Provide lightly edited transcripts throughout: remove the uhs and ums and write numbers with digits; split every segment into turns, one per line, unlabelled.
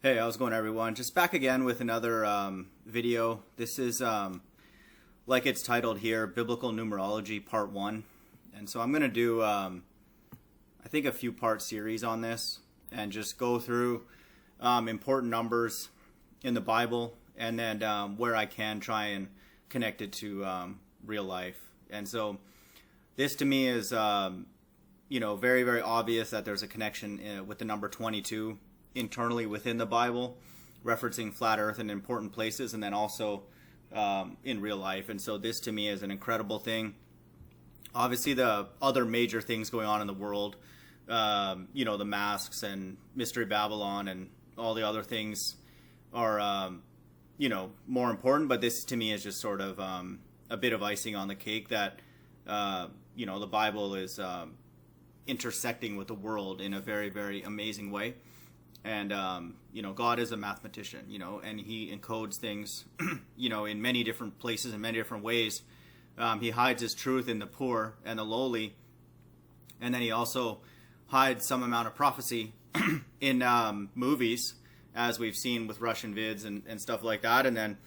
Hey, how's it going, everyone? Just back again with another video. This is, like it's titled here, Biblical Numerology Part 1. And so I'm going to do, I think, a few-part series on this and just go through important numbers in the Bible and then where I can try and connect it to real life. And so this to me is, very, very obvious that there's a connection with the number 22 internally within the Bible, referencing flat earth in important places, and then also in real life. And so this to me is an incredible thing. Obviously the other major things going on in the world, the masks and Mystery Babylon and all the other things are, more important. But this to me is just sort of a bit of icing on the cake that, the Bible is intersecting with the world in a very, very amazing way. And, God is a mathematician, and he encodes things, in many different places, in many different ways. He hides his truth in the poor and the lowly. And then he also hides some amount of prophecy in movies, as we've seen with Russian vids and stuff like that. And then,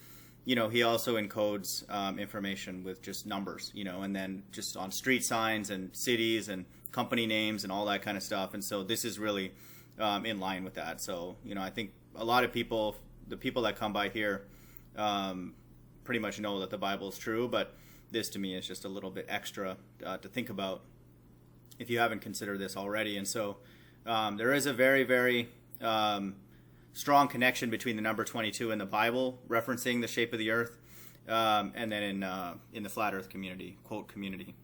he also encodes information with just numbers, and then just on street signs and cities and company names and all that kind of stuff. And so this is really in line with that. So, I think a lot of people, the people that come by here, pretty much know that the Bible is true, but this to me is just a little bit extra to think about if you haven't considered this already. And so there is a very, very strong connection between the number 22 and the Bible, referencing the shape of the earth, and then in the flat earth community, quote community.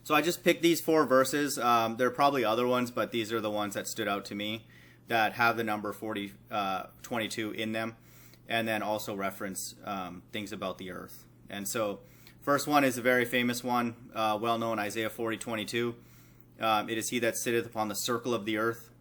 So I just picked these 4 verses. There are probably other ones, but these are the ones that stood out to me that have the number 22 in them, and then also reference things about the earth. And so first one is a very famous one, well-known, Isaiah 40:22. It is he that sitteth upon the circle of the earth.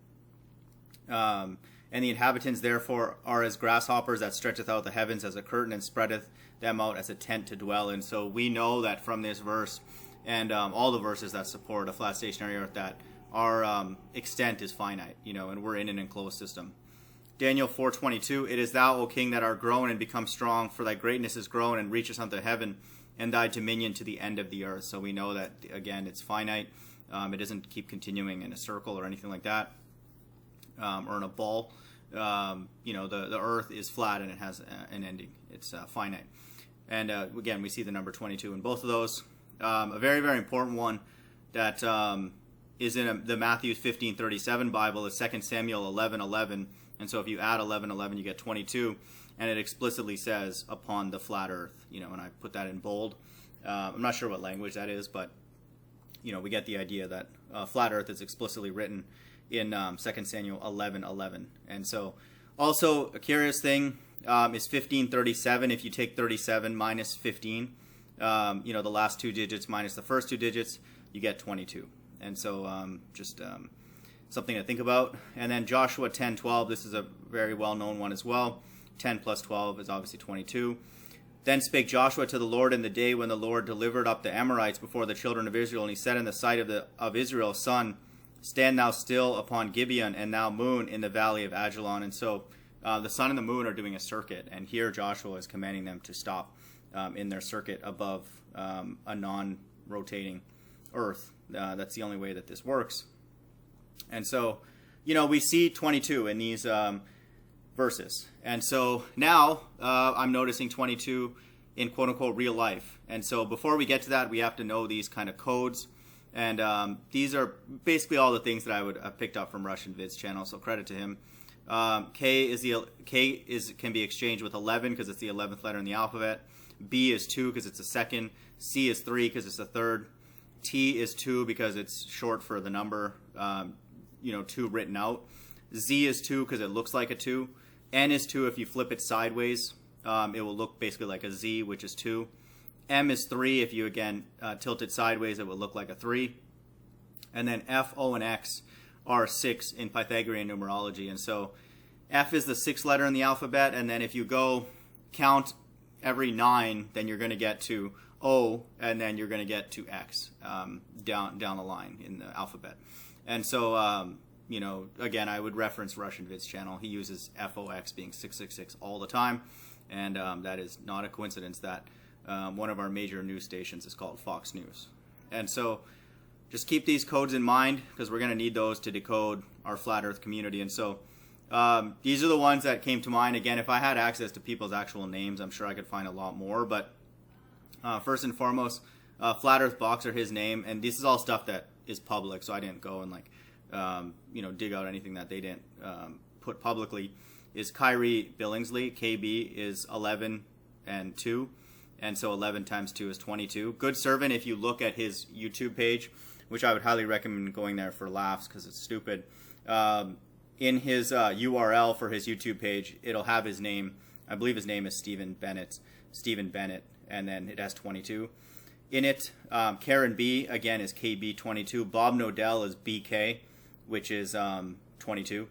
And the inhabitants therefore are as grasshoppers that stretcheth out the heavens as a curtain and spreadeth them out as a tent to dwell in. So we know that from this verse, and all the verses that support a flat stationary earth, that our extent is finite, and we're in an enclosed system. Daniel 4:22, it is thou, O king, that art grown and become strong, for thy greatness is grown and reacheth unto heaven, and thy dominion to the end of the earth. So we know that, again, it's finite. It doesn't keep continuing in a circle or anything like that, or in a ball. The earth is flat and it has an ending. It's finite. And again, we see the number 22 in both of those. A very, very important one that is in the Matthew 15:37 Bible is 2 Samuel 11:11. And so if you add 11:11, you get 22. And it explicitly says, upon the flat earth, and I put that in bold. I'm not sure what language that is, but, we get the idea that flat earth is explicitly written in 2 Samuel 11:11. And so also a curious thing is 1537. If you take 37 minus 15, the last 2 digits minus the first 2 digits, you get 22. And so just something to think about. And then Joshua 10:12, this is a very well-known one as well. 10 plus 12 is obviously 22. Then spake Joshua to the Lord in the day when the Lord delivered up the Amorites before the children of Israel, and he said in the sight of Israel, Sun, stand thou still upon Gibeon, and thou moon in the valley of Ajalon. And so the sun and the moon are doing a circuit, and here Joshua is commanding them to stop in their circuit above a non-rotating earth. That's the only way that this works. And so, we see 22 in these verses. And so now I'm noticing 22 in quote-unquote real life. And so before we get to that, we have to know these kind of codes. And these are basically all the things that I would have picked up from Russian Vid's channel, so credit to him. K can be exchanged with 11 because it's the 11th letter in the alphabet. B is 2 because it's a second. C is 3 because it's a third. T is 2 because it's short for the number, 2 written out. Z is 2 because it looks like a 2. N is 2 if you flip it sideways. It will look basically like a Z, which is 2. M is 3 if you, again, tilt it sideways, it will look like a 3. And then F, O, and X are 6 in Pythagorean numerology. And so F is the 6th letter in the alphabet, and then if you go count every 9, then you're going to get to O, and then you're going to get to X down the line in the alphabet. And so you know, again, I would reference Russian Vid's channel. He uses FOX being 666 all the time, and that is not a coincidence that one of our major news stations is called Fox News. And so just keep these codes in mind, because we're going to need those to decode our flat earth community. And so these are the ones that came to mind. Again, if I had access to people's actual names, I'm sure I could find a lot more. But first and foremost, Flat Earth Boxer, his name, and this is all stuff that is public, so I didn't go and like you know, dig out anything that they didn't put publicly, is Kyrie Billingsley. KB is 11 and 2, and so 11 times 2 is 22. Good servant, if you look at his YouTube page, which I would highly recommend going there for laughs because it's stupid. In his URL for his YouTube page, it'll have his name. I believe his name is Stephen Bennett, and then it has 22 in it. Karen B, again, is KB22. Bob Nodell is BK, which is 22.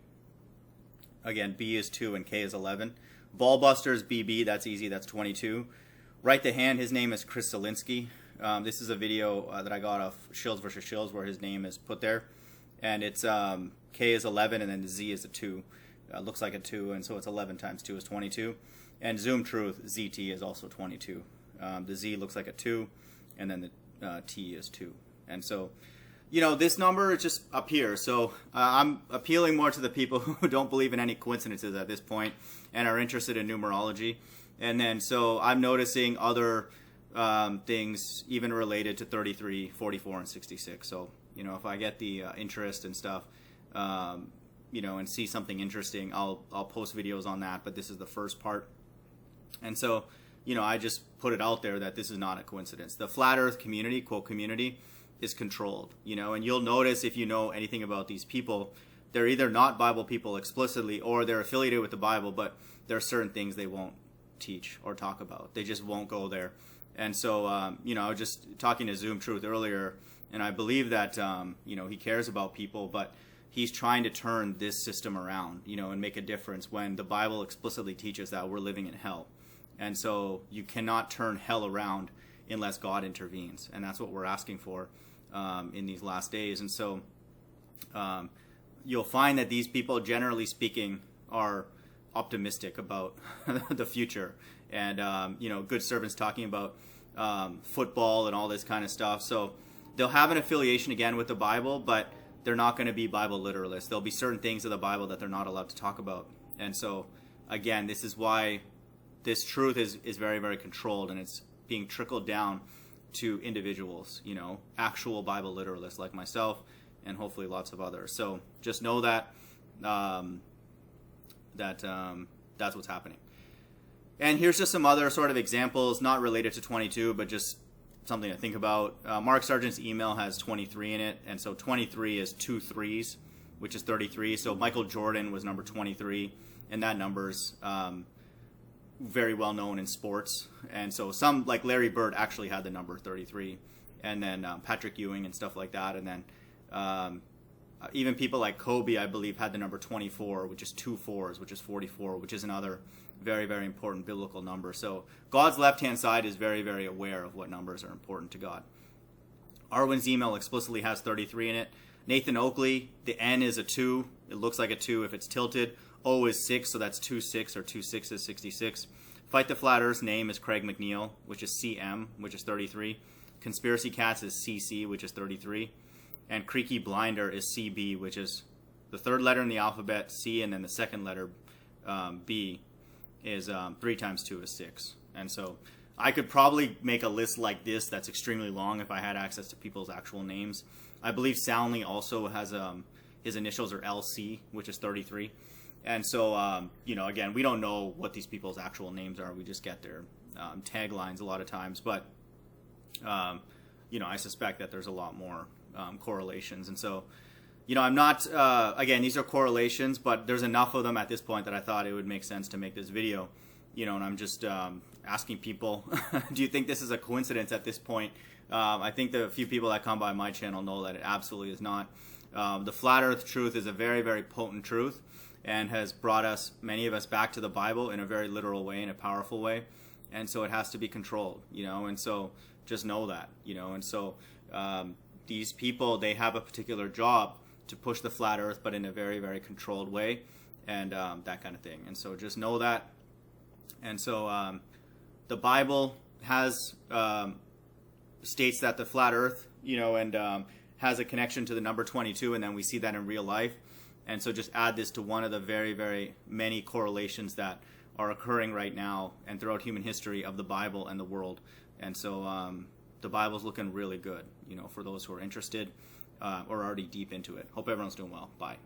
Again, B is 2 and K is 11. Ballbusters BB, that's easy, that's 22. Right the Hand, his name is Chris Zielinski. This is a video that I got off Shills vs. Shills where his name is put there. And it's K is 11 and then the Z is a 2. Looks like a 2, and so it's 11 times 2 is 22. And Zoom Truth, ZT, is also 22. The Z looks like a 2, and then the T is 2. And so, you know, this number is just up here. So I'm appealing more to the people who don't believe in any coincidences at this point and are interested in numerology. And then so I'm noticing other things even related to 33, 44, and 66. So, you know, if I get the interest and stuff, you know, and see something interesting, I'll post videos on that. But this is the first part. And so, you know, I just put it out there that this is not a coincidence. The flat earth community, quote community, is controlled, you know, and you'll notice if you know anything about these people, they're either not Bible people explicitly or they're affiliated with the Bible, but there are certain things they won't teach or talk about. They just won't go there. And so, you know, I was just talking to Zoom Truth earlier, and I believe that, you know, he cares about people, but he's trying to turn this system around, you know, and make a difference when the Bible explicitly teaches that we're living in hell. And so you cannot turn hell around unless God intervenes. And that's what we're asking for in these last days. And so you'll find that these people, generally speaking, are optimistic about the future. And, you know, good servants talking about football and all this kind of stuff. So they'll have an affiliation again with the Bible, but they're not going to be Bible literalists. There'll be certain things of the Bible that they're not allowed to talk about. And so, again, this is why this truth is very, very controlled, and it's being trickled down to individuals, you know, actual Bible literalists like myself and hopefully lots of others. So just know that that's what's happening. And here's just some other sort of examples, not related to 22, but just something to think about. Mark Sargent's email has 23 in it, and so 23 is 2 3s, which is 33. So Michael Jordan was number 23, and that number's very well known in sports. And so some, like Larry Bird, actually had the number 33, and then Patrick Ewing and stuff like that. And then even people like Kobe, I believe, had the number 24, which is 2 4s, which is 44, which is another very, very important biblical number. So God's left-hand side is very, very aware of what numbers are important to God. Arwen's email explicitly has 33 in it. Nathan Oakley, the N is a 2. It looks like a 2 if it's tilted. O is 6, so that's 2 6, or 2 6 is 66. Fight the Flat Earth's name is Craig McNeil, which is CM, which is 33. Conspiracy Cats is CC, which is 33. And Creaky Blinder is CB, which is the third letter in the alphabet, C, and then the second letter, B, is 3 times 2 is 6. And so I could probably make a list like this that's extremely long if I had access to people's actual names. I believe Soundly also has his initials are LC, which is 33. And so, you know, again, we don't know what these people's actual names are. We just get their taglines a lot of times. But, you know, I suspect that there's a lot more correlations. And so, you know, I'm not, again, these are correlations, but there's enough of them at this point that I thought it would make sense to make this video. You know, and I'm just asking people, do you think this is a coincidence at this point? I think the few people that come by my channel know that it absolutely is not. The flat earth truth is a very, very potent truth, and has brought us, many of us, back to the Bible in a very literal way, in a powerful way. And so it has to be controlled, you know, and so just know that, you know. And so these people, they have a particular job to push the flat Earth, but in a very, very controlled way, and that kind of thing. And so just know that. And so the Bible has states that the flat Earth, and has a connection to the number 22, and then we see that in real life. And so just add this to one of the very, very many correlations that are occurring right now and throughout human history of the Bible and the world. And so the Bible's looking really good, for those who are interested or already deep into it. Hope everyone's doing well. Bye.